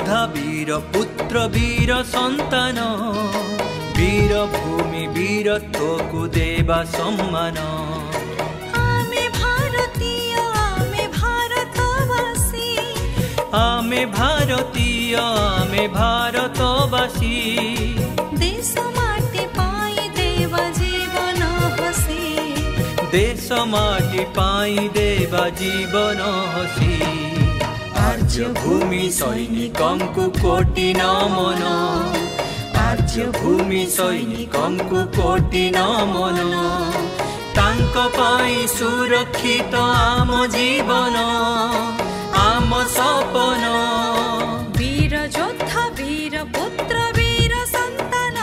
योद्धा वीर पुत्र वीर संतान वीर भूमि वीरत्व को देवा सम्मान आमे भारतीय आमे भारतवासी आमे भारतीय आमे भारतवासी देश माटी पाई देवा जीवन हसी देश माटी पाई देवा जीवन हसी आर्य भूमि सैनिकंकु कोटि नमन आर्य भूमि सैनिकंकु कोटि नमन तांको पाई सुरक्षित आम जीवन आम सपन वीर योद्धा वीर पुत्र वीर संतान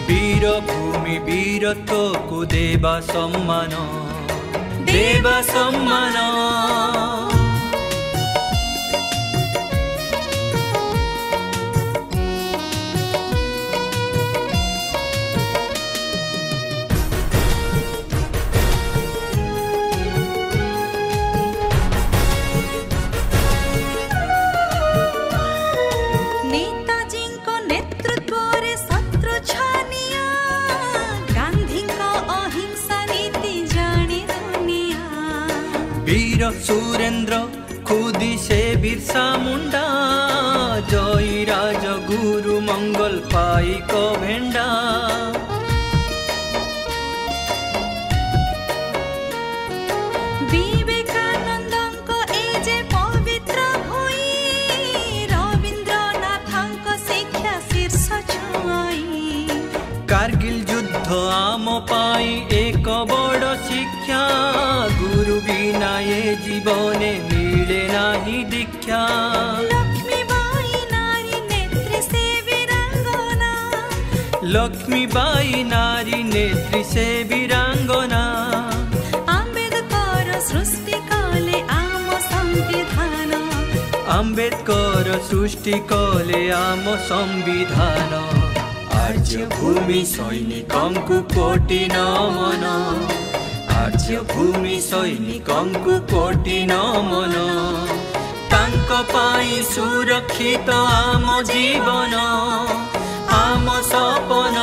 वीर भूमि वीरत्व को देवा सम्मान देवा सम्मान वीर सुरेंद्र खुदी से बिरसा मुंडा जय राज गुरु मंगल पाई को भेंडा विवेकानंद को एजे पवित्र भई रवींद्रनाथ को शिक्षा शीर्ष छुई कारगिल युद्ध आम पाई एक बड़ शिक्षा गुरु बिना ये जीवने मिले नाही दीक्षा लक्ष्मीबाई नारी नेत्री से वीरांगना लक्ष्मीबाई नारी नेत्री से वीरांगना आंबेडकर सृष्टि कले आम संविधान आंबेडकर सृष्टि कले आम संविधान आर्य भूमि सैनिकंकु कोटि नमन आर्य भूमि सैनिकंकु कोटि नमन तांको पाई सुरक्षित आम जीवन आम सपन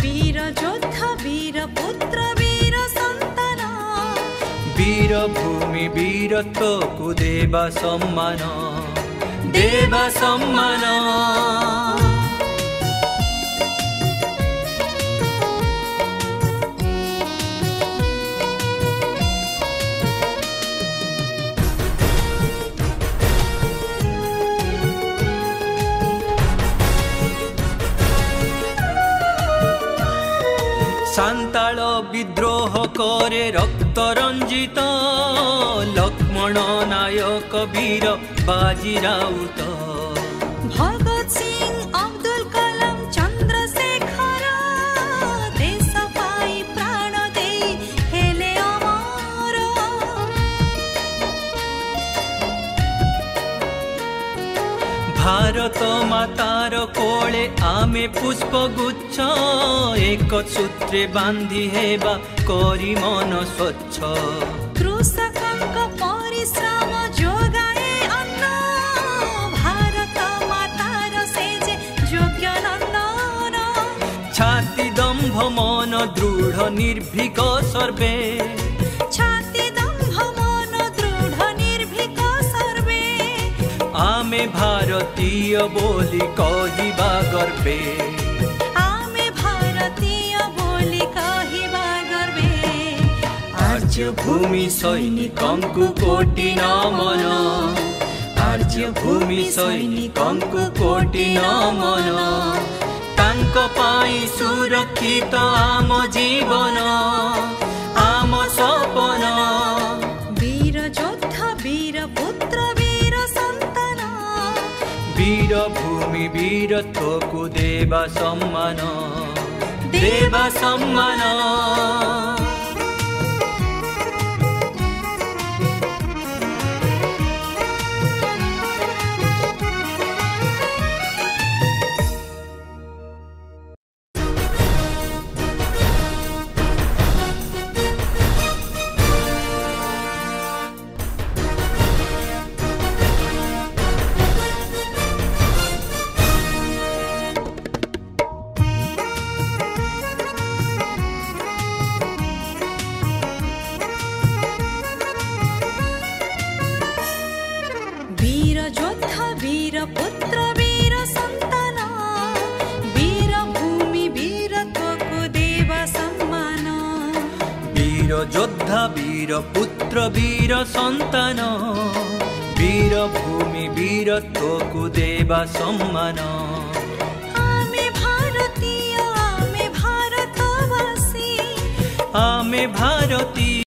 वीर योद्धा वीर पुत्र वीर संतान वीर भूमि वीरत्व को देवा सम्मान देवा सम्मान सांताल विद्रोह करे रक्त रंजित लक्ष्मण नायक वीर बाजी राउत भगत सिंह अब्दुल कलाम चंद्रशेखर देश पाई प्राण दे हेले अमर भारत मातार कोले आमे पुष्प गुच्छ एक सूत्रे बांधी हेबा करी मन स्वच्छ कृषकंक परिश्रम जोगाए अन्न भारत मातार से जे योग्य नंदन छाती दंभ मन दृढ़ निर्भीक सर्वे छाती दंभ मन दृढ़ निर्भीक सर्वे आमे भारतीय बोली कहिबा गर्वे आमे भारतीय बोली कहिबा गर्वे आर्य भूमि सैनिकंकु कोटि नमन आर्य भूमि सैनिकंकु कोटि नमन तांको पाई सुरक्षित आम जीवन आम सपन वीर योद्धा वीर पुत्र वीर संतान वीर भूमि वीरत्व को देवा सम्मान देवा सम्मान वीर पुत्र वीर सन्तान वीर भूमि वीरत्वको देव सम्मान वीर योद्धा वीर पुत्र वीर सन्तान वीर भूमि वीरत्वको देव सम्मान आमे भारतीय आमे भारतवासी आमे भारतीय